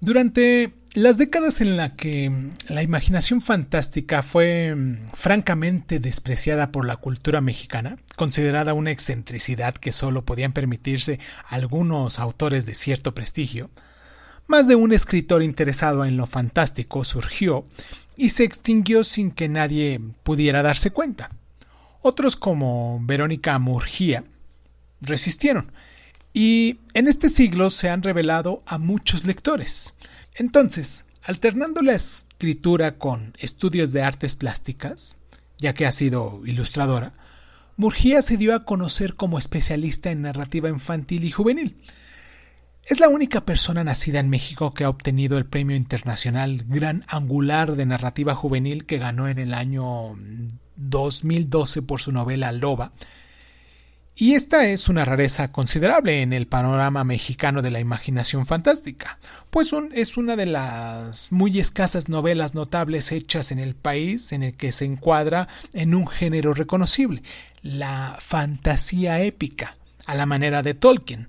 Durante las décadas en las que la imaginación fantástica fue francamente despreciada por la cultura mexicana, considerada una excentricidad que solo podían permitirse algunos autores de cierto prestigio, más de un escritor interesado en lo fantástico surgió y se extinguió sin que nadie pudiera darse cuenta. Otros, como Verónica Murguía, resistieron y en este siglo se han revelado a muchos lectores. Entonces, alternando la escritura con estudios de artes plásticas, ya que ha sido ilustradora, Murguía se dio a conocer como especialista en narrativa infantil y juvenil. Es la única persona nacida en México que ha obtenido el Premio Internacional Gran Angular de Narrativa Juvenil, que ganó en el año 2012 por su novela Loba. Y esta es una rareza considerable en el panorama mexicano de la imaginación fantástica, pues es una de las muy escasas novelas notables hechas en el país en el que se encuadra en un género reconocible, la fantasía épica, a la manera de Tolkien.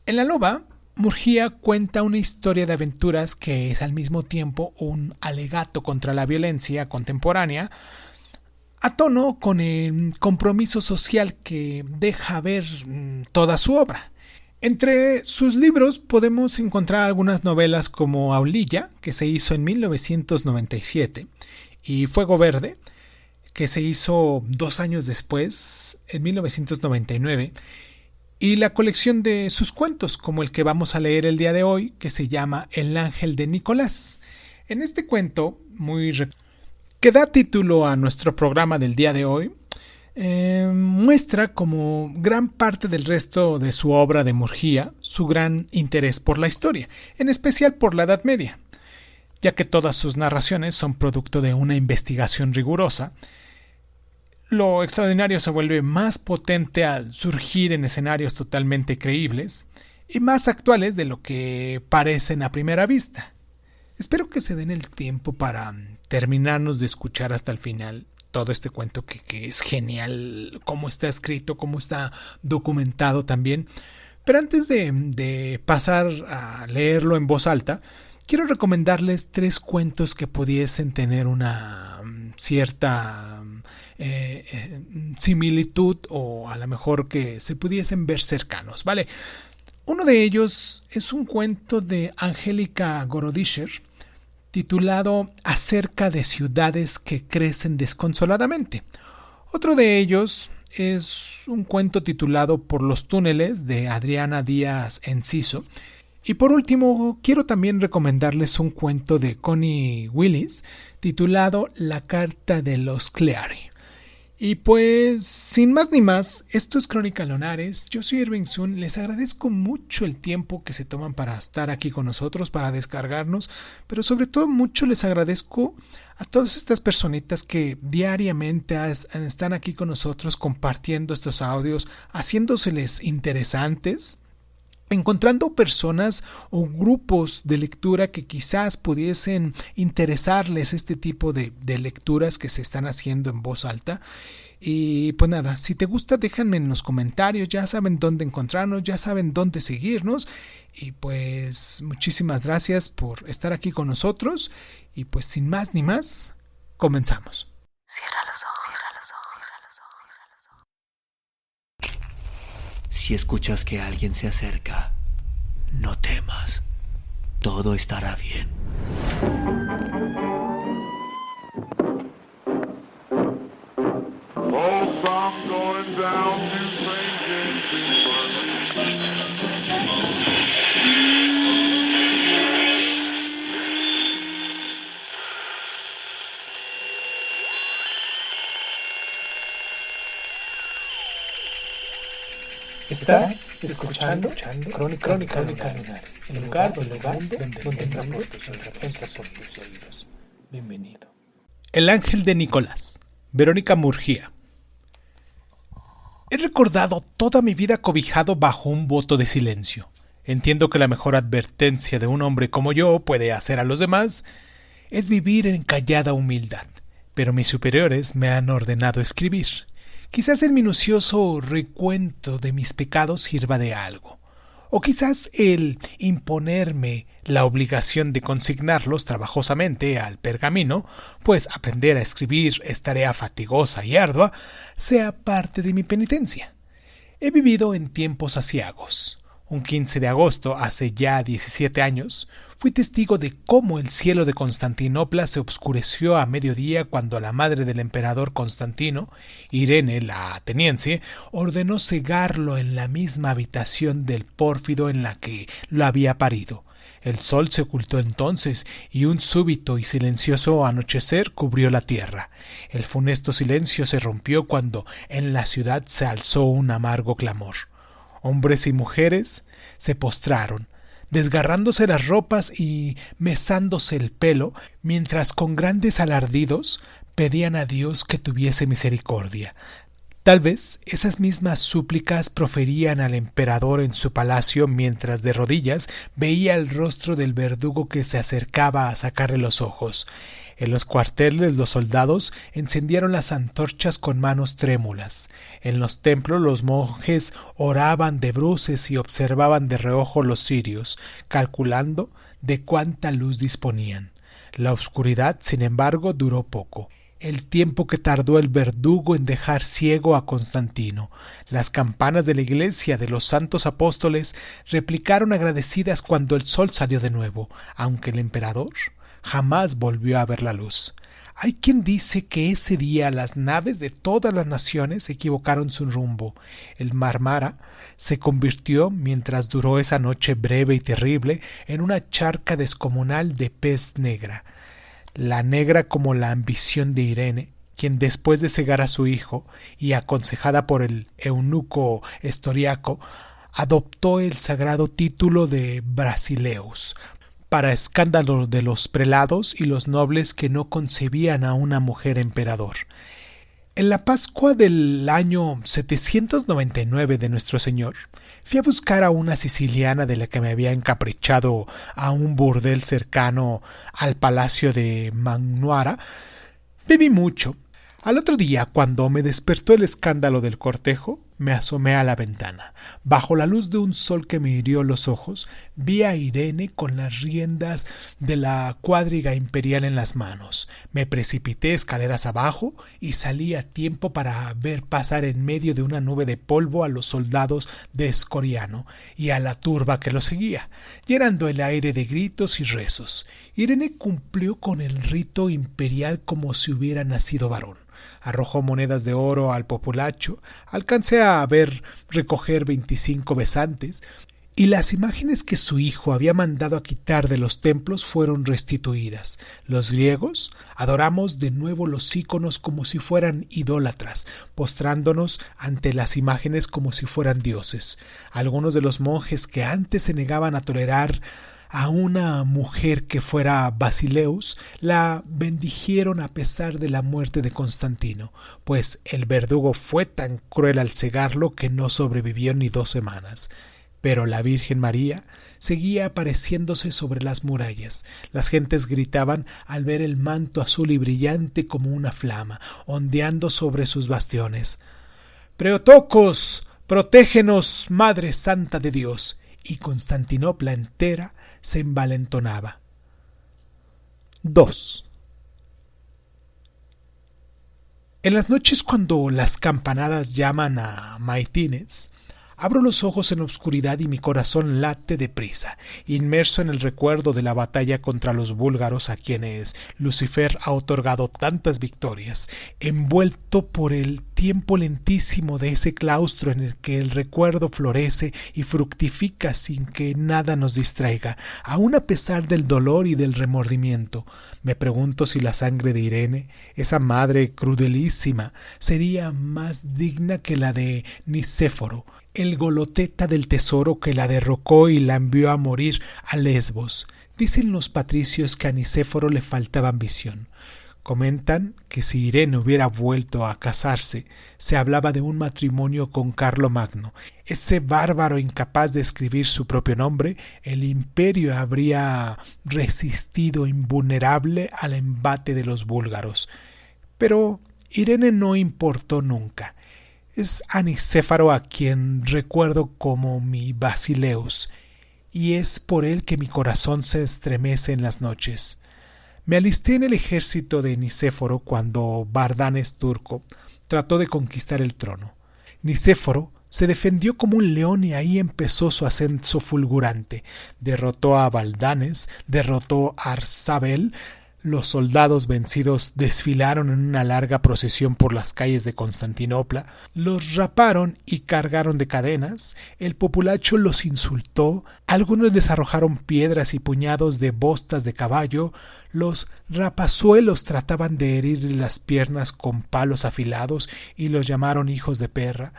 En La Loba, Murguía cuenta una historia de aventuras que es al mismo tiempo un alegato contra la violencia contemporánea, a tono con el compromiso social que deja ver toda su obra. Entre sus libros podemos encontrar algunas novelas como Aulilla, que se hizo en 1997, y Fuego Verde, que se hizo 2 años después, en 1999, y la colección de sus cuentos, como el que vamos a leer el día de hoy, que se llama El Ángel de Nicolás. En este cuento, que da título a nuestro programa del día de hoy, muestra como gran parte del resto de su obra de Murguía su gran interés por la historia, en especial por la Edad Media, ya que todas sus narraciones son producto de una investigación rigurosa. Lo extraordinario se vuelve más potente al surgir en escenarios totalmente creíbles y más actuales de lo que parecen a primera vista. Espero que se den el tiempo para terminarnos de escuchar hasta el final todo este cuento que es genial, cómo está escrito, cómo está documentado también. Pero antes de pasar a leerlo en voz alta, quiero recomendarles 3 cuentos que pudiesen tener una cierta similitud, o a lo mejor que se pudiesen ver cercanos, ¿vale? Uno de ellos es un cuento de Angélica Gorodischer titulado Acerca de ciudades que crecen desconsoladamente. Otro de ellos es un cuento titulado Por los túneles, de Adriana Díaz Enciso. Y por último, quiero también recomendarles un cuento de Connie Willis titulado La carta de los Cleary. Y pues, sin más ni más, esto es Crónica Lonares. Yo soy Irving Sun. Les agradezco mucho el tiempo que se toman para estar aquí con nosotros, para descargarnos, pero sobre todo mucho les agradezco a todas estas personitas que diariamente están aquí con nosotros compartiendo estos audios, haciéndoseles interesantes, encontrando personas o grupos de lectura que quizás pudiesen interesarles este tipo de lecturas que se están haciendo en voz alta. Y pues nada, si te gusta déjenme en los comentarios, ya saben dónde encontrarnos, ya saben dónde seguirnos. Y pues muchísimas gracias por estar aquí con nosotros. Y pues sin más ni más, comenzamos. Cierra los ojos, cierra los ojos, cierra los ojos, cierra los ojos. Si escuchas que alguien se acerca, no temas. Todo estará bien. Oh, I'm going down to St. James Estás escuchando Crónica Lunares, el lugar del mundo donde entra por tus oídos. Bienvenido. El Ángel de Nicolás, Verónica Murguía. He recordado toda mi vida cobijado bajo un voto de silencio. Entiendo que la mejor advertencia de un hombre como yo puede hacer a los demás es vivir en callada humildad, pero mis superiores me han ordenado escribir. Quizás el minucioso recuento de mis pecados sirva de algo. o quizás el imponerme la obligación de consignarlos trabajosamente al pergamino, pues aprender a escribir es tarea fatigosa y ardua, sea parte de mi penitencia. He vivido en tiempos aciagos. Un 15 de agosto, hace ya 17 años, fui testigo de cómo el cielo de Constantinopla se obscureció a mediodía cuando la madre del emperador Constantino, Irene la ateniense, ordenó cegarlo en la misma habitación del pórfido en la que lo había parido. El sol se ocultó entonces y un súbito y silencioso anochecer cubrió la tierra. El funesto silencio se rompió cuando en la ciudad se alzó un amargo clamor. Hombres y mujeres se postraron, desgarrándose las ropas y mesándose el pelo, mientras con grandes alardidos pedían a Dios que tuviese misericordia. Tal vez esas mismas súplicas proferían al emperador en su palacio mientras de rodillas veía el rostro del verdugo que se acercaba a sacarle los ojos. En los cuarteles los soldados encendieron las antorchas con manos trémulas. En los templos los monjes oraban de bruces y observaban de reojo los cirios, calculando de cuánta luz disponían. La oscuridad, sin embargo, duró poco. El tiempo que tardó el verdugo en dejar ciego a Constantino. Las campanas de la iglesia de los santos apóstoles replicaron agradecidas cuando el sol salió de nuevo, aunque el emperador jamás volvió a ver la luz. Hay quien dice que ese día las naves de todas las naciones equivocaron su rumbo. El Mármara se convirtió, mientras duró esa noche breve y terrible, en una charca descomunal de pez negra. La negra como la ambición de Irene, quien después de cegar a su hijo y aconsejada por el eunuco Estoriaco, adoptó el sagrado título de Brasileus, para escándalo de los prelados y los nobles que no concebían a una mujer emperador. En la Pascua del año 799 de nuestro Señor, fui a buscar a una siciliana de la que me había encaprichado a un burdel cercano al palacio de Magnuara. Bebí mucho. Al otro día, cuando me despertó el escándalo del cortejo, me asomé a la ventana. Bajo la luz de un sol que me hirió los ojos, vi a Irene con las riendas de la cuadriga imperial en las manos. Me precipité escaleras abajo y salí a tiempo para ver pasar en medio de una nube de polvo a los soldados de Escoriano y a la turba que los seguía, llenando el aire de gritos y rezos. Irene cumplió con el rito imperial como si hubiera nacido varón. Arrojó monedas de oro al populacho, alcancé a ver recoger 25 besantes, y las imágenes que su hijo había mandado a quitar de los templos fueron restituidas. Los griegos adoramos de nuevo los íconos como si fueran idólatras, postrándonos ante las imágenes como si fueran dioses. Algunos de los monjes que antes se negaban a tolerar a una mujer que fuera Basileus, la bendijeron a pesar de la muerte de Constantino, pues el verdugo fue tan cruel al cegarlo que no sobrevivió ni 2 semanas. Pero la Virgen María seguía apareciéndose sobre las murallas. Las gentes gritaban al ver el manto azul y brillante como una flama, ondeando sobre sus bastiones. «Preotocos, protégenos, Madre Santa de Dios», y Constantinopla entera se envalentonaba. 2. En las noches cuando las campanadas llaman a maitines, abro los ojos en obscuridad y mi corazón late deprisa, inmerso en el recuerdo de la batalla contra los búlgaros a quienes Lucifer ha otorgado tantas victorias, envuelto por el tiempo lentísimo de ese claustro en el que el recuerdo florece y fructifica sin que nada nos distraiga, aun a pesar del dolor y del remordimiento. Me pregunto si la sangre de Irene, esa madre crudelísima, sería más digna que la de Nicéforo, el goloteta del tesoro que la derrocó y la envió a morir a Lesbos. Dicen los patricios que a Nicéforo le faltaba ambición. Comentan que si Irene hubiera vuelto a casarse, se hablaba de un matrimonio con Carlomagno. Ese bárbaro incapaz de escribir su propio nombre, el imperio habría resistido invulnerable al embate de los búlgaros. Pero Irene no importó nunca. Es a Nicéforo a quien recuerdo como mi Basileus, y es por él que mi corazón se estremece en las noches. Me alisté en el ejército de Nicéforo cuando Bardanes turco trató de conquistar el trono. Nicéforo se defendió como un león y ahí empezó su ascenso fulgurante. Derrotó a Baldanes, derrotó a Arsabel. Los soldados vencidos desfilaron en una larga procesión por las calles de Constantinopla, los raparon y cargaron de cadenas, el populacho los insultó, algunos les arrojaron piedras y puñados de bostas de caballo, los rapazuelos trataban de herirles las piernas con palos afilados y los llamaron hijos de perra.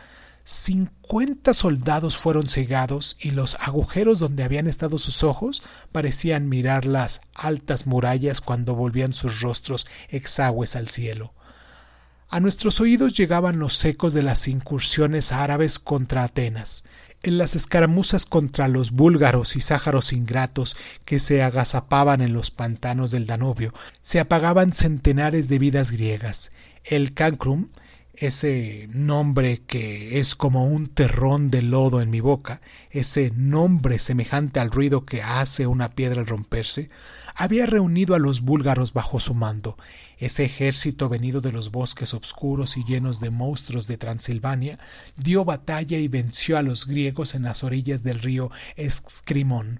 50 soldados fueron cegados y los agujeros donde habían estado sus ojos parecían mirar las altas murallas cuando volvían sus rostros exagües al cielo. A nuestros oídos llegaban los ecos de las incursiones árabes contra Atenas, en las escaramuzas contra los búlgaros y sáharos ingratos que se agazapaban en los pantanos del Danubio. Se apagaban centenares de vidas griegas. El Cancrum, ese nombre que es como un terrón de lodo en mi boca, ese nombre semejante al ruido que hace una piedra al romperse, había reunido a los búlgaros bajo su mando. Ese ejército venido de los bosques oscuros y llenos de monstruos de Transilvania dio batalla y venció a los griegos en las orillas del río Escrimón.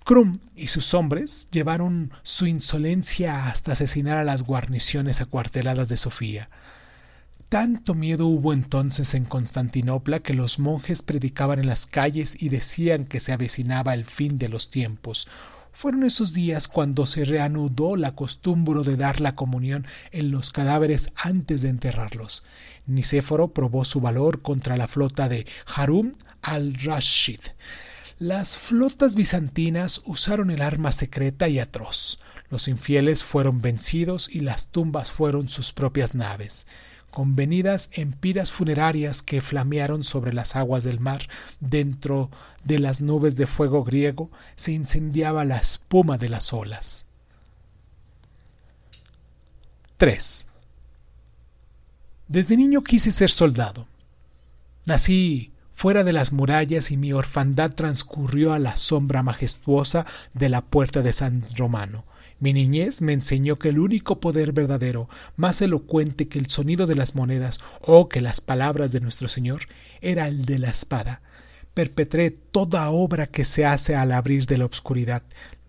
Krum y sus hombres llevaron su insolencia hasta asesinar a las guarniciones acuarteladas de Sofía. Tanto miedo hubo entonces en Constantinopla que los monjes predicaban en las calles y decían que se avecinaba el fin de los tiempos. Fueron esos días cuando se reanudó la costumbre de dar la comunión en los cadáveres antes de enterrarlos. Nicéforo probó su valor contra la flota de Harún al-Rashid. Las flotas bizantinas usaron el arma secreta y atroz. Los infieles fueron vencidos y las tumbas fueron sus propias naves. Convenidas en piras funerarias que flamearon sobre las aguas del mar, dentro de las nubes de fuego griego se incendiaba la espuma de las olas. 3. Desde niño quise ser soldado. Nací fuera de las murallas y mi orfandad transcurrió a la sombra majestuosa de la puerta de San Romano. Mi niñez me enseñó que el único poder verdadero, más elocuente que el sonido de las monedas o que las palabras de nuestro Señor, era el de la espada. Perpetré toda obra que se hace al abrir de la oscuridad.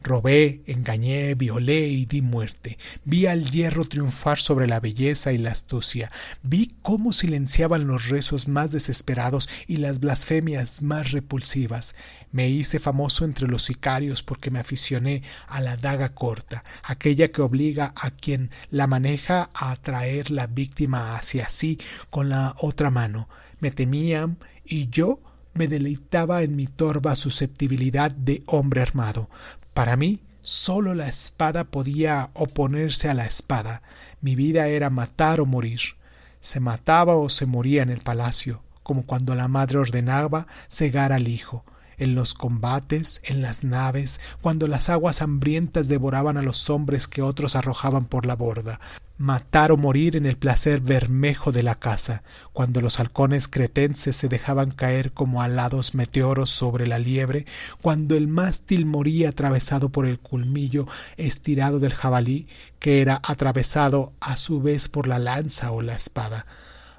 Robé, engañé, violé y di muerte. Vi al hierro triunfar sobre la belleza y la astucia. Vi cómo silenciaban los rezos más desesperados y las blasfemias más repulsivas. Me hice famoso entre los sicarios porque me aficioné a la daga corta, aquella que obliga a quien la maneja a atraer la víctima hacia sí con la otra mano. Me temían y yo me deleitaba en mi torva susceptibilidad de hombre armado. Para mí, solo la espada podía oponerse a la espada. Mi vida era matar o morir. Se mataba o se moría en el palacio, como cuando la madre ordenaba cegar al hijo. En los combates, en las naves, cuando las aguas hambrientas devoraban a los hombres que otros arrojaban por la borda. Matar o morir en el placer bermejo de la caza, cuando los halcones cretenses se dejaban caer como alados meteoros sobre la liebre, cuando el mástil moría atravesado por el culmillo estirado del jabalí, que era atravesado a su vez por la lanza o la espada.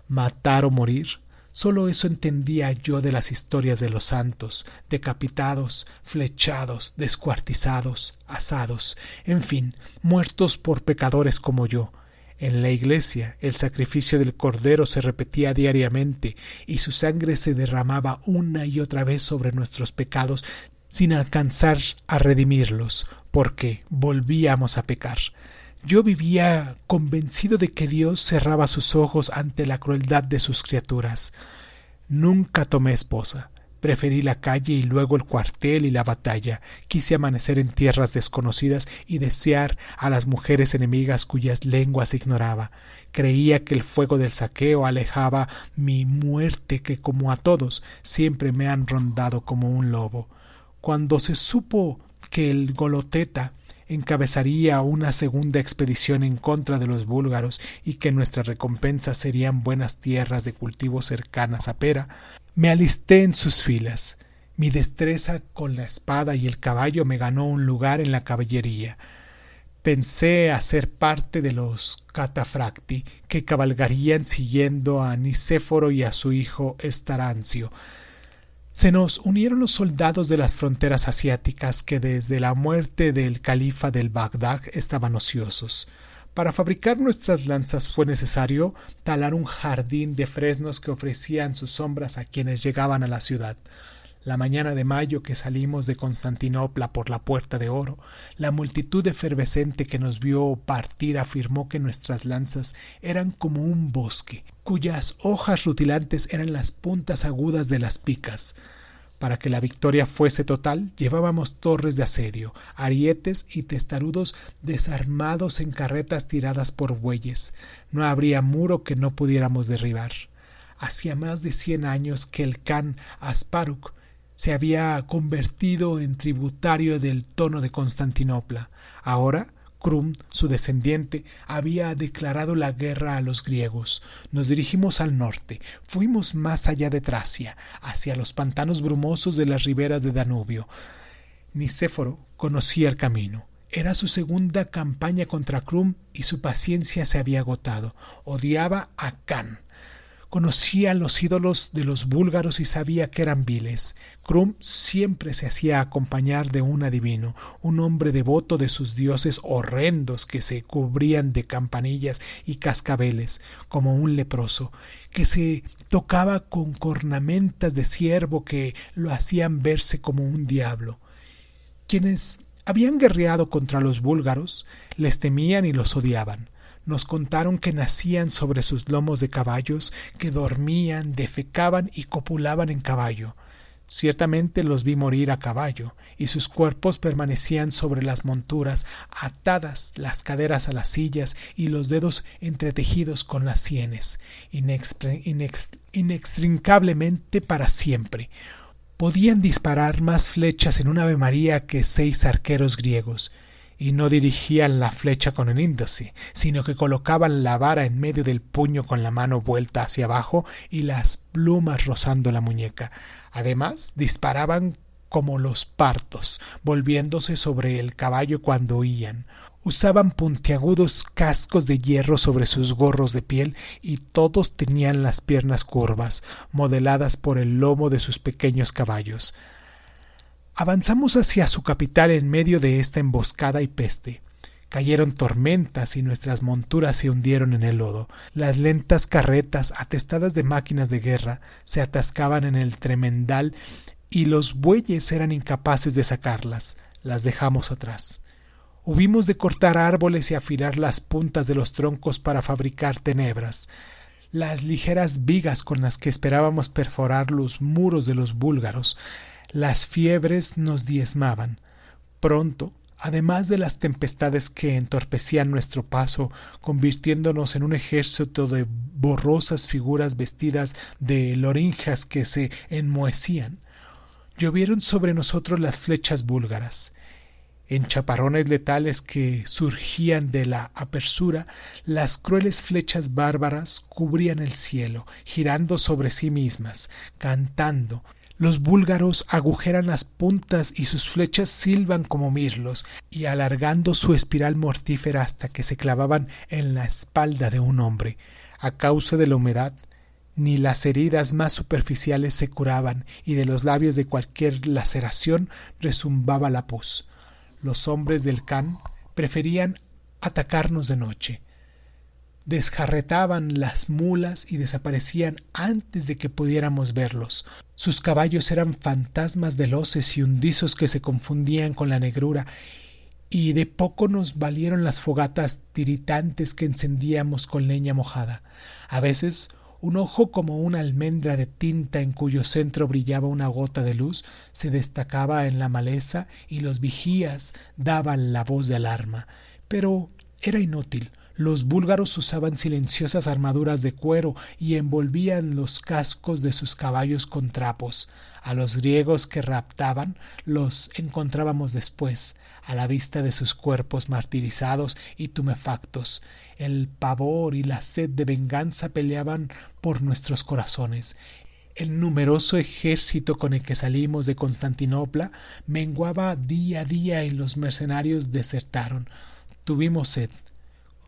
Matar o morir. Solo eso entendía yo de las historias de los santos, decapitados, flechados, descuartizados, asados, en fin, muertos por pecadores como yo. En la iglesia el sacrificio del cordero se repetía diariamente y su sangre se derramaba una y otra vez sobre nuestros pecados sin alcanzar a redimirlos, porque volvíamos a pecar. Yo vivía convencido de que Dios cerraba sus ojos ante la crueldad de sus criaturas. Nunca tomé esposa. Preferí la calle y luego el cuartel y la batalla. Quise amanecer en tierras desconocidas y desear a las mujeres enemigas cuyas lenguas ignoraba. Creía que el fuego del saqueo alejaba mi muerte que, como a todos, siempre me han rondado como un lobo. Cuando se supo que el Goloteta, encabezaría una segunda expedición en contra de los búlgaros y que nuestra recompensa serían buenas tierras de cultivo cercanas a Pera, me alisté en sus filas. Mi destreza con la espada y el caballo me ganó un lugar en la caballería. Pensé hacer parte de los catafracti que cabalgarían siguiendo a Nicéforo y a su hijo Estarancio. Se nos unieron los soldados de las fronteras asiáticas que desde la muerte del califa del Bagdad estaban ociosos. Para fabricar nuestras lanzas fue necesario talar un jardín de fresnos que ofrecían sus sombras a quienes llegaban a la ciudad. La mañana de mayo que salimos de Constantinopla por la Puerta de Oro, la multitud efervescente que nos vio partir afirmó que nuestras lanzas eran como un bosque, cuyas hojas rutilantes eran las puntas agudas de las picas. Para que la victoria fuese total, llevábamos torres de asedio, arietes y testarudos desarmados en carretas tiradas por bueyes. No habría muro que no pudiéramos derribar. Hacía más de 100 años que el Khan Asparuk se había convertido en tributario del trono de Constantinopla. Ahora, Krum, su descendiente, había declarado la guerra a los griegos. Nos dirigimos al norte, fuimos más allá de Tracia, hacia los pantanos brumosos de las riberas de Danubio. Nicéforo conocía el camino. Era su segunda campaña contra Krum y su paciencia se había agotado. Odiaba a Khan. Conocía los ídolos de los búlgaros y sabía que eran viles. Krum siempre se hacía acompañar de un adivino, un hombre devoto de sus dioses horrendos que se cubrían de campanillas y cascabeles, como un leproso, que se tocaba con cornamentas de ciervo que lo hacían verse como un diablo. Quienes habían guerreado contra los búlgaros les temían y los odiaban. Nos contaron que nacían sobre sus lomos de caballos, que dormían, defecaban y copulaban en caballo. Ciertamente los vi morir a caballo, y sus cuerpos permanecían sobre las monturas, atadas las caderas a las sillas y los dedos entretejidos con las sienes, inextricablemente para siempre. Podían disparar más flechas en un Ave María que 6 arqueros griegos. Y no dirigían la flecha con el índice, sino que colocaban la vara en medio del puño con la mano vuelta hacia abajo y las plumas rozando la muñeca. Además, disparaban como los partos, volviéndose sobre el caballo cuando huían. Usaban puntiagudos cascos de hierro sobre sus gorros de piel y todos tenían las piernas curvas, modeladas por el lomo de sus pequeños caballos. Avanzamos hacia su capital en medio de esta emboscada y peste. Cayeron tormentas y nuestras monturas se hundieron en el lodo. Las lentas carretas, atestadas de máquinas de guerra, se atascaban en el tremendal y los bueyes eran incapaces de sacarlas. Las dejamos atrás. Hubimos de cortar árboles y afilar las puntas de los troncos para fabricar tenebras. Las ligeras vigas con las que esperábamos perforar los muros de los búlgaros. Las fiebres nos diezmaban. Pronto, además de las tempestades que entorpecían nuestro paso, convirtiéndonos en un ejército de borrosas figuras vestidas de lorinjas que se enmohecían, llovieron sobre nosotros las flechas búlgaras. En chaparrones letales que surgían de la apersura, las crueles flechas bárbaras cubrían el cielo, girando sobre sí mismas, cantando. Los búlgaros agujeran las puntas y sus flechas silban como mirlos, y alargando su espiral mortífera hasta que se clavaban en la espalda de un hombre. A causa de la humedad, ni las heridas más superficiales se curaban, y de los labios de cualquier laceración rezumbaba la pus. Los hombres del Khan preferían atacarnos de noche. Desjarretaban las mulas y desaparecían antes de que pudiéramos verlos. Sus caballos eran fantasmas veloces y hundizos que se confundían con la negrura, y de poco nos valieron las fogatas tiritantes que encendíamos con leña mojada. A veces un ojo como una almendra de tinta en cuyo centro brillaba una gota de luz se destacaba en la maleza y los vigías daban la voz de alarma. Pero era inútil. Los búlgaros usaban silenciosas armaduras de cuero y envolvían los cascos de sus caballos con trapos. A los griegos que raptaban los encontrábamos después, a la vista de sus cuerpos martirizados y tumefactos. El pavor y la sed de venganza peleaban por nuestros corazones. El numeroso ejército con el que salimos de Constantinopla menguaba día a día y los mercenarios desertaron. Tuvimos sed.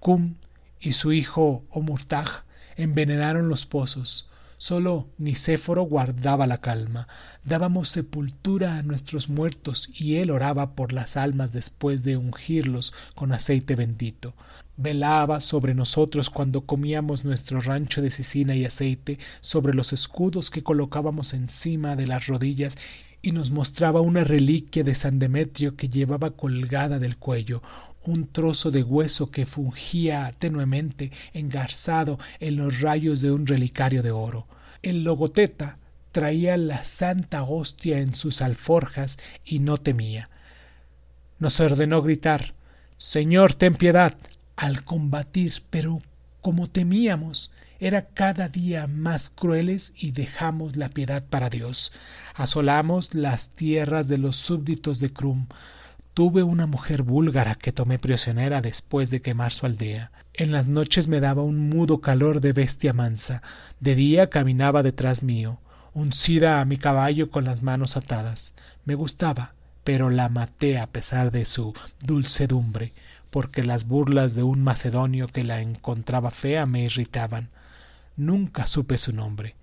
Cum y su hijo Omurtaj envenenaron los pozos. Solo Nicéforo guardaba la calma. Dábamos sepultura a nuestros muertos y él oraba por las almas después de ungirlos con aceite bendito. Velaba sobre nosotros cuando comíamos nuestro rancho de cecina y aceite sobre los escudos que colocábamos encima de las rodillas y nos mostraba una reliquia de San Demetrio que llevaba colgada del cuello, un trozo de hueso que fungía tenuemente engarzado en los rayos de un relicario de oro. El logoteta traía la santa hostia en sus alforjas y no temía. Nos ordenó gritar: «Señor, ten piedad», al combatir, pero como temíamos, era cada día más crueles y dejamos la piedad para Dios. Asolamos las tierras de los súbditos de Krum. Tuve una mujer búlgara que tomé prisionera después de quemar su aldea. En las noches me daba un mudo calor de bestia mansa. De día caminaba detrás mío, uncida a mi caballo con las manos atadas. Me gustaba, pero la maté a pesar de su dulcedumbre, porque las burlas de un macedonio que la encontraba fea me irritaban. Nunca supe su nombre.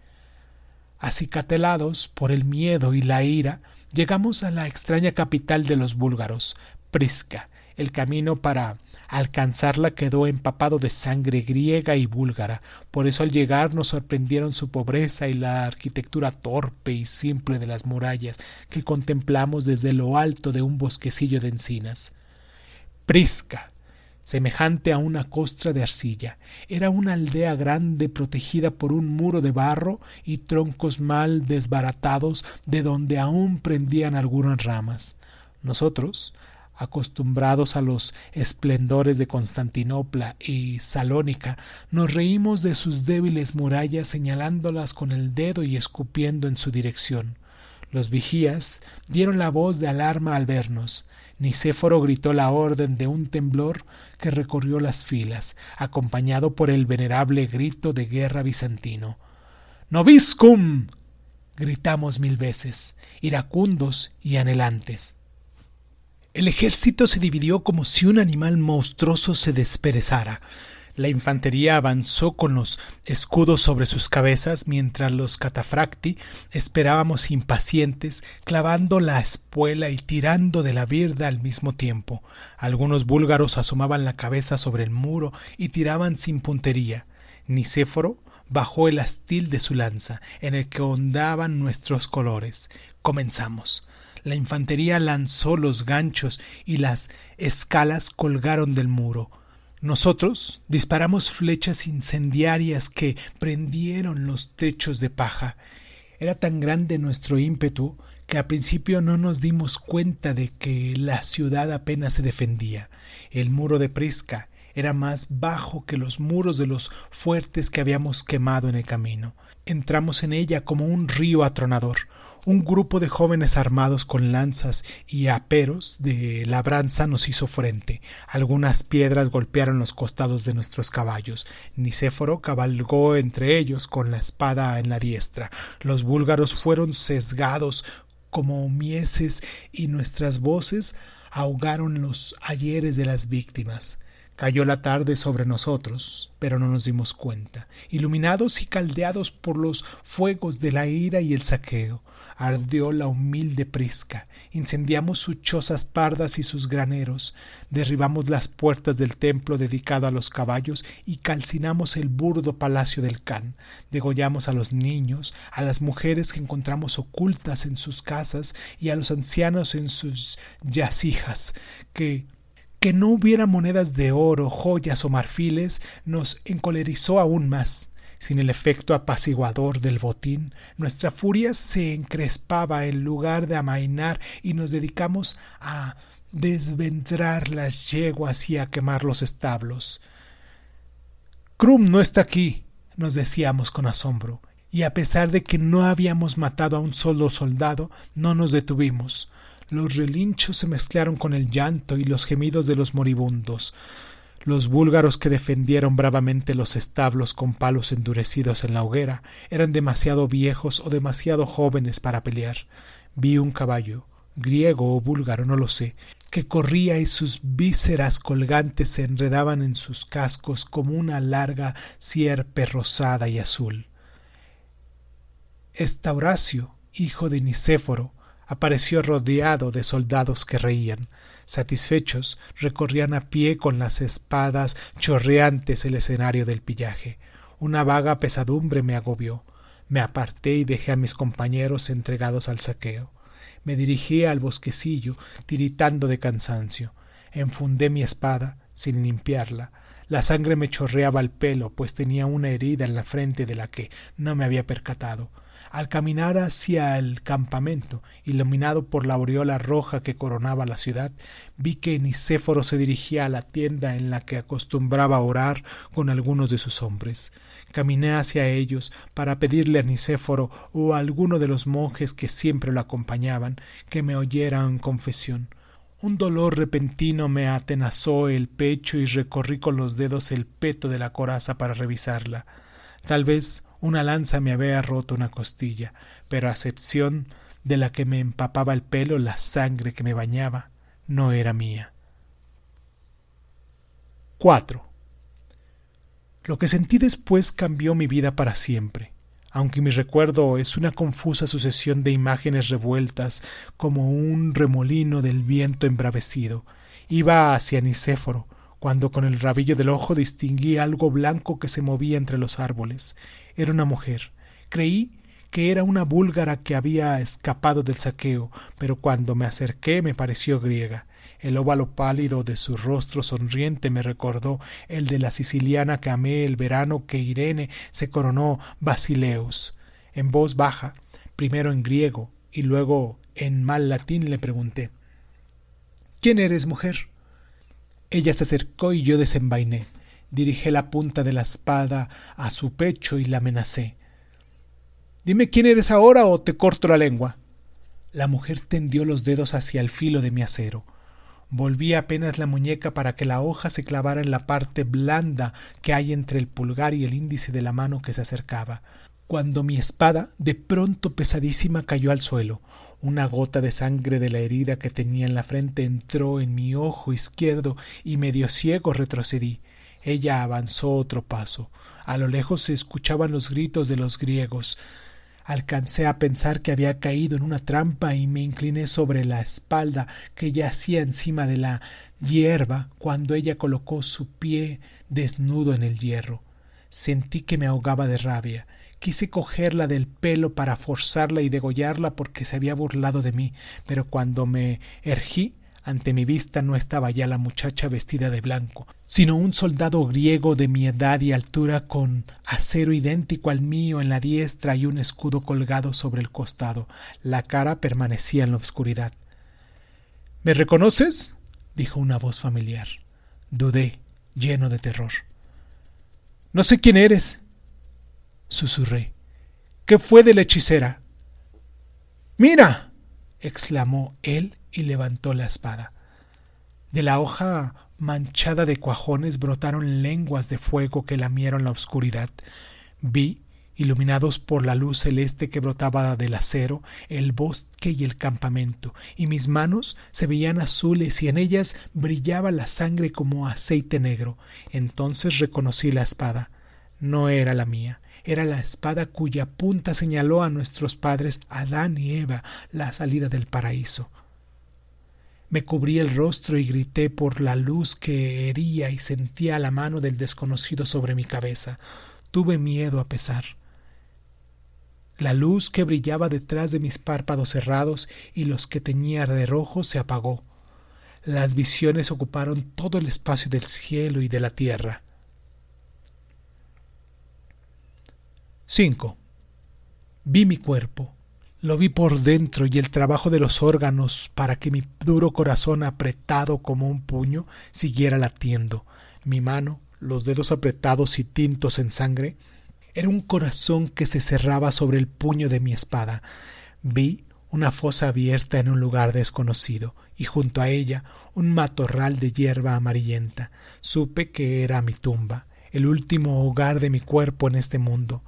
Acicatelados por el miedo y la ira, llegamos a la extraña capital de los búlgaros, Prisca. El camino para alcanzarla quedó empapado de sangre griega y búlgara. Por eso al llegar nos sorprendieron su pobreza y la arquitectura torpe y simple de las murallas que contemplamos desde lo alto de un bosquecillo de encinas. Prisca, semejante a una costra de arcilla, era una aldea grande protegida por un muro de barro y troncos mal desbaratados de donde aún pendían algunas ramas. Nosotros, acostumbrados a los esplendores de Constantinopla y Salónica, nos reímos de sus débiles murallas señalándolas con el dedo y escupiendo en su dirección. Los vigías dieron la voz de alarma al vernos. Nicéforo gritó la orden de un temblor que recorrió las filas, acompañado por el venerable grito de guerra bizantino. «¡Noviscum!», gritamos 1000 veces, iracundos y anhelantes. El ejército se dividió como si un animal monstruoso se desperezara. La infantería avanzó con los escudos sobre sus cabezas, mientras los catafracti esperábamos impacientes, clavando la espuela y tirando de la birda al mismo tiempo. Algunos búlgaros asomaban la cabeza sobre el muro y tiraban sin puntería. Nicéforo bajó el astil de su lanza, en el que ondeaban nuestros colores. Comenzamos. La infantería lanzó los ganchos y las escalas colgaron del muro. Nosotros disparamos flechas incendiarias que prendieron los techos de paja. Era tan grande nuestro ímpetu que al principio no nos dimos cuenta de que la ciudad apenas se defendía. El muro de Prisca era más bajo que los muros de los fuertes que habíamos quemado en el camino. Entramos en ella como un río atronador. Un grupo de jóvenes armados con lanzas y aperos de labranza nos hizo frente. Algunas piedras golpearon los costados de nuestros caballos. Nicéforo cabalgó entre ellos con la espada en la diestra. Los búlgaros fueron sesgados como mieses y nuestras voces ahogaron los ayeres de las víctimas. Cayó la tarde sobre nosotros, pero no nos dimos cuenta, iluminados y caldeados por los fuegos de la ira y el saqueo. Ardió la humilde Prisca, incendiamos sus chozas pardas y sus graneros, derribamos las puertas del templo dedicado a los caballos y calcinamos el burdo palacio del Khan. Degollamos a los niños, a las mujeres que encontramos ocultas en sus casas y a los ancianos en sus yacijas. Que no hubiera monedas de oro, joyas o marfiles nos encolerizó aún más. Sin el efecto apaciguador del botín, nuestra furia se encrespaba en lugar de amainar y nos dedicamos a desventrar las yeguas y a quemar los establos. Krum no está aquí, nos decíamos con asombro, y a pesar de que no habíamos matado a un solo soldado, no nos detuvimos. Los relinchos se mezclaron con el llanto y los gemidos de los moribundos. Los búlgaros que defendieron bravamente los establos con palos endurecidos en la hoguera eran demasiado viejos o demasiado jóvenes para pelear. Vi un caballo, griego o búlgaro, no lo sé, que corría y sus vísceras colgantes se enredaban en sus cascos como una larga sierpe rosada y azul. Estauracio, hijo de Nicéforo, apareció rodeado de soldados que reían. Satisfechos, recorrían a pie con las espadas chorreantes el escenario del pillaje. Una vaga pesadumbre me agobió. Me aparté y dejé a mis compañeros entregados al saqueo. Me dirigí al bosquecillo, tiritando de cansancio. Enfundé mi espada, sin limpiarla. La sangre me chorreaba al pelo, pues tenía una herida en la frente de la que no me había percatado. Al caminar hacia el campamento, iluminado por la aureola roja que coronaba la ciudad, vi que Nicéforo se dirigía a la tienda en la que acostumbraba orar con algunos de sus hombres. Caminé hacia ellos para pedirle a Nicéforo o a alguno de los monjes que siempre lo acompañaban que me oyeran confesión. Un dolor repentino me atenazó el pecho y recorrí con los dedos el peto de la coraza para revisarla. Tal vez una lanza me había roto una costilla, pero a excepción de la que me empapaba el pelo, la sangre que me bañaba no era mía. 4. Lo que sentí después cambió mi vida para siempre, aunque mi recuerdo es una confusa sucesión de imágenes revueltas como un remolino del viento embravecido. Iba hacia Nicéforo, cuando con el rabillo del ojo distinguí algo blanco que se movía entre los árboles. Era una mujer. Creí que era una búlgara que había escapado del saqueo, pero cuando me acerqué me pareció griega. El óvalo pálido de su rostro sonriente me recordó el de la siciliana que amé el verano que Irene se coronó Basileus. En voz baja, primero en griego y luego en mal latín, le pregunté: ¿Quién eres, mujer? Ella se acercó y yo desenvainé. Dirigí la punta de la espada a su pecho y la amenacé. «Dime quién eres ahora o te corto la lengua». La mujer tendió los dedos hacia el filo de mi acero. Volví apenas la muñeca para que la hoja se clavara en la parte blanda que hay entre el pulgar y el índice de la mano que se acercaba. Cuando mi espada, de pronto pesadísima, cayó al suelo. Una gota de sangre de la herida que tenía en la frente entró en mi ojo izquierdo y medio ciego retrocedí. Ella avanzó otro paso. A lo lejos se escuchaban los gritos de los griegos. Alcancé a pensar que había caído en una trampa y me incliné sobre la espalda que yacía encima de la hierba cuando ella colocó su pie desnudo en el hierro. Sentí que me ahogaba de rabia. Quise cogerla del pelo para forzarla y degollarla porque se había burlado de mí, pero cuando me erguí, ante mi vista no estaba ya la muchacha vestida de blanco, sino un soldado griego de mi edad y altura con acero idéntico al mío en la diestra y un escudo colgado sobre el costado. La cara permanecía en la oscuridad. ¿Me reconoces?, dijo una voz familiar. Dudé, lleno de terror. «No sé quién eres», susurré. «¿Qué fue de la hechicera?» «¡Mira!», exclamó él y levantó la espada. De la hoja manchada de cuajones brotaron lenguas de fuego que lamieron la oscuridad. Vi, iluminados por la luz celeste que brotaba del acero, el bosque y el campamento, y mis manos se veían azules y en ellas brillaba la sangre como aceite negro. Entonces reconocí la espada. No era la mía. Era la espada cuya punta señaló a nuestros padres Adán y Eva la salida del paraíso. Me cubrí el rostro y grité por la luz que hería y sentía la mano del desconocido sobre mi cabeza. Tuve miedo a pesar. La luz que brillaba detrás de mis párpados cerrados y los que teñía de rojo se apagó. Las visiones ocuparon todo el espacio del cielo y de la tierra. 5. Vi mi cuerpo. Lo vi por dentro y el trabajo de los órganos para que mi duro corazón apretado como un puño siguiera latiendo. Mi mano los dedos apretados y tintos en sangre. Era un corazón que se cerraba sobre el puño de mi espada. Vi una fosa abierta en un lugar desconocido, y junto a ella un matorral de hierba amarillenta. Supe que era mi tumba, el último hogar de mi cuerpo en este mundo.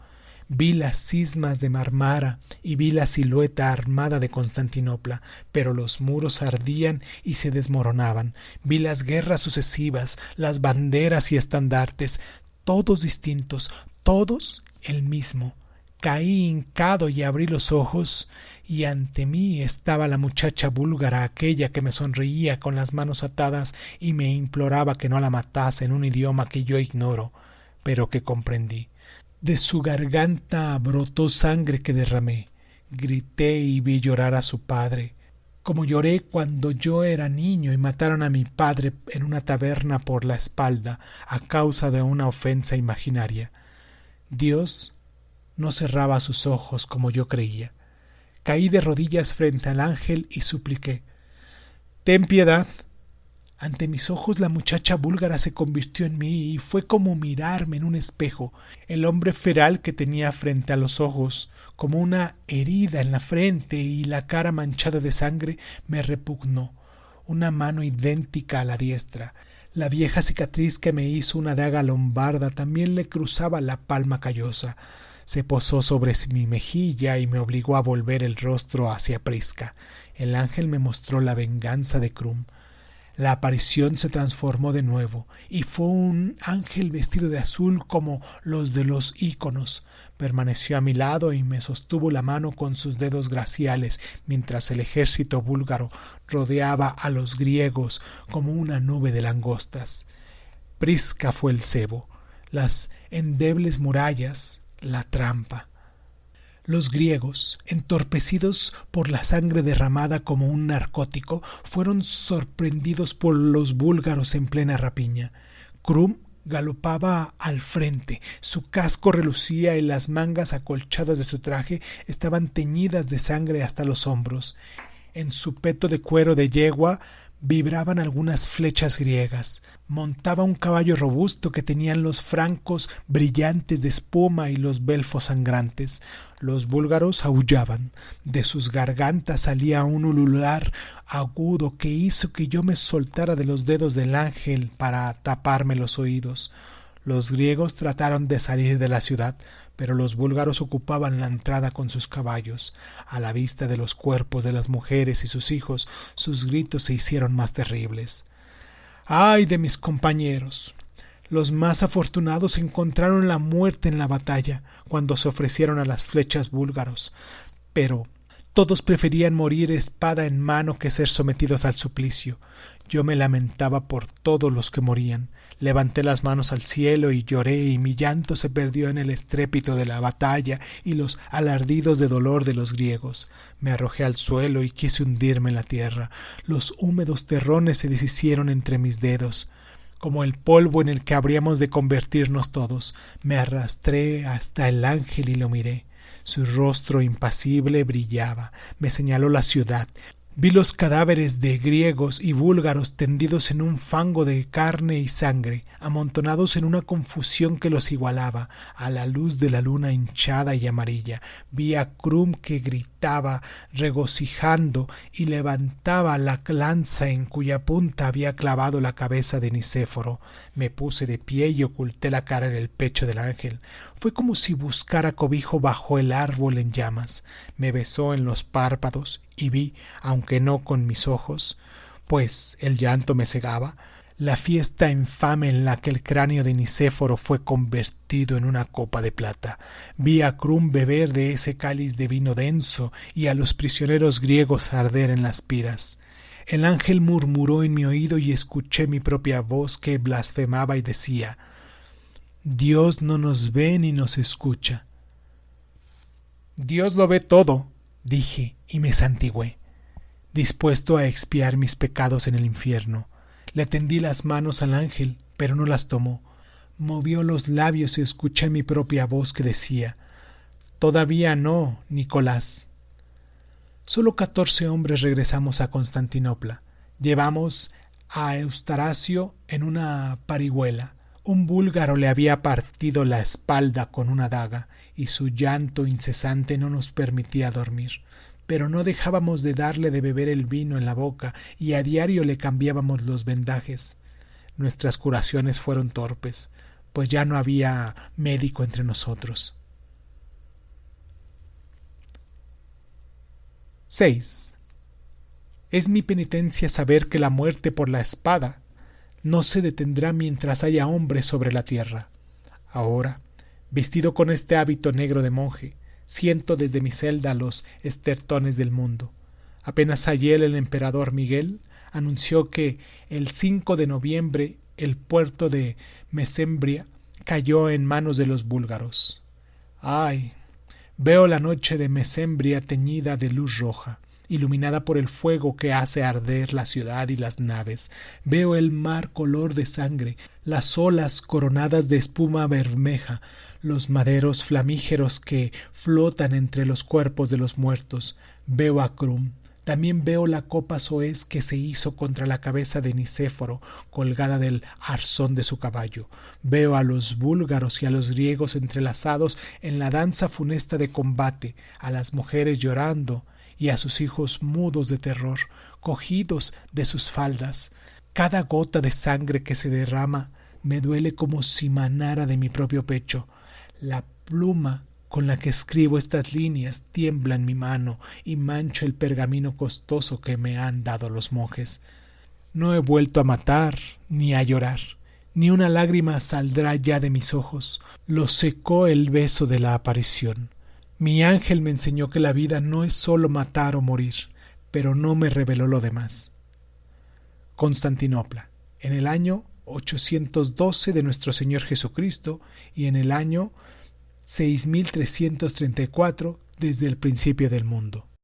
Vi las cismas de Marmara y vi la silueta armada de Constantinopla, pero los muros ardían y se desmoronaban. Vi las guerras sucesivas, las banderas y estandartes, todos distintos, todos el mismo. Caí hincado y abrí los ojos, y ante mí estaba la muchacha búlgara, aquella que me sonreía con las manos atadas y me imploraba que no la matase en un idioma que yo ignoro, pero que comprendí. De su garganta brotó sangre que derramé. Grité y vi llorar a su padre, como lloré cuando yo era niño y mataron a mi padre en una taberna por la espalda a causa de una ofensa imaginaria. Dios no cerraba sus ojos como yo creía. Caí de rodillas frente al ángel y supliqué: «Ten piedad». Ante mis ojos la muchacha búlgara se convirtió en mí y fue como mirarme en un espejo. El hombre feral que tenía frente a los ojos, como una herida en la frente y la cara manchada de sangre, me repugnó. Una mano idéntica a la diestra. La vieja cicatriz que me hizo una daga lombarda también le cruzaba la palma callosa. Se posó sobre mi mejilla y me obligó a volver el rostro hacia Prisca. El ángel me mostró la venganza de Krum. La aparición se transformó de nuevo, y fue un ángel vestido de azul como los de los íconos. Permaneció a mi lado y me sostuvo la mano con sus dedos glaciales, mientras el ejército búlgaro rodeaba a los griegos como una nube de langostas. Prisca fue el cebo, las endebles murallas, la trampa. Los griegos, entorpecidos por la sangre derramada como un narcótico, fueron sorprendidos por los búlgaros en plena rapiña. Krum galopaba al frente, su casco relucía y las mangas acolchadas de su traje estaban teñidas de sangre hasta los hombros. En su peto de cuero de yegua vibraban algunas flechas griegas. Montaba un caballo robusto que tenían los francos brillantes de espuma y los belfos sangrantes. Los búlgaros aullaban. De sus gargantas salía un ulular agudo que hizo que yo me soltara de los dedos del ángel para taparme los oídos. Los griegos trataron de salir de la ciudad, pero los búlgaros ocupaban la entrada con sus caballos. A la vista de los cuerpos de las mujeres y sus hijos, sus gritos se hicieron más terribles. ¡Ay de mis compañeros! Los más afortunados encontraron la muerte en la batalla, cuando se ofrecieron a las flechas búlgaros, pero todos preferían morir espada en mano que ser sometidos al suplicio. Yo me lamentaba por todos los que morían. Levanté las manos al cielo y lloré, y mi llanto se perdió en el estrépito de la batalla y los alardidos de dolor de los griegos. Me arrojé al suelo y quise hundirme en la tierra. Los húmedos terrones se deshicieron entre mis dedos, como el polvo en el que habríamos de convertirnos todos. Me arrastré hasta el ángel y lo miré. Su rostro impasible brillaba. Me señaló la ciudad. Vi los cadáveres de griegos y búlgaros tendidos en un fango de carne y sangre, amontonados en una confusión que los igualaba. A la luz de la luna hinchada y amarilla, vi a Krum que gritaba regocijando y levantaba la lanza en cuya punta había clavado la cabeza de Nicéforo. Me puse de pie y oculté la cara en el pecho del ángel. Fue como si buscara cobijo bajo el árbol en llamas. Me besó en los párpados y vi, aunque no con mis ojos, pues el llanto me cegaba, la fiesta infame en la que el cráneo de Nicéforo fue convertido en una copa de plata. Vi a Krum beber de ese cáliz de vino denso y a los prisioneros griegos arder en las piras. El ángel murmuró en mi oído y escuché mi propia voz que blasfemaba y decía: Dios no nos ve ni nos escucha. Dios lo ve todo, dije y me santigué, dispuesto a expiar mis pecados en el infierno. Le tendí las manos al ángel, pero no las tomó. Movió los labios y escuché mi propia voz que decía: Todavía no, Nicolás. Solo 14 hombres regresamos a Constantinopla. Llevamos a Eustaracio en una parihuela. Un búlgaro le había partido la espalda con una daga, y su llanto incesante no nos permitía dormir. Pero no dejábamos de darle de beber el vino en la boca, y a diario le cambiábamos los vendajes. Nuestras curaciones fueron torpes, pues ya no había médico entre nosotros. 6. Es mi penitencia saber que la muerte por la espada no se detendrá mientras haya hombres sobre la tierra. Ahora, vestido con este hábito negro de monje, siento desde mi celda los estertones del mundo. Apenas ayer el emperador Miguel anunció que el 5 de noviembre el puerto de Mesembria cayó en manos de los búlgaros. ¡Ay! Veo la noche de Mesembria teñida de luz roja, iluminada por el fuego que hace arder la ciudad y las naves. Veo el mar color de sangre, las olas coronadas de espuma bermeja, los maderos flamígeros que flotan entre los cuerpos de los muertos. Veo a Krum. También veo la copa soez que se hizo contra la cabeza de Nicéforo, colgada del arzón de su caballo. Veo a los búlgaros y a los griegos entrelazados en la danza funesta de combate, a las mujeres llorando y a sus hijos mudos de terror, cogidos de sus faldas. Cada gota de sangre que se derrama me duele como si manara de mi propio pecho. La pluma con la que escribo estas líneas tiembla en mi mano y mancho el pergamino costoso que me han dado los monjes. No he vuelto a matar ni a llorar, ni una lágrima saldrá ya de mis ojos. Lo secó el beso de la aparición. Mi ángel me enseñó que la vida no es solo matar o morir, pero no me reveló lo demás. Constantinopla, en el año 812 de nuestro Señor Jesucristo y en el año 6334 desde el principio del mundo.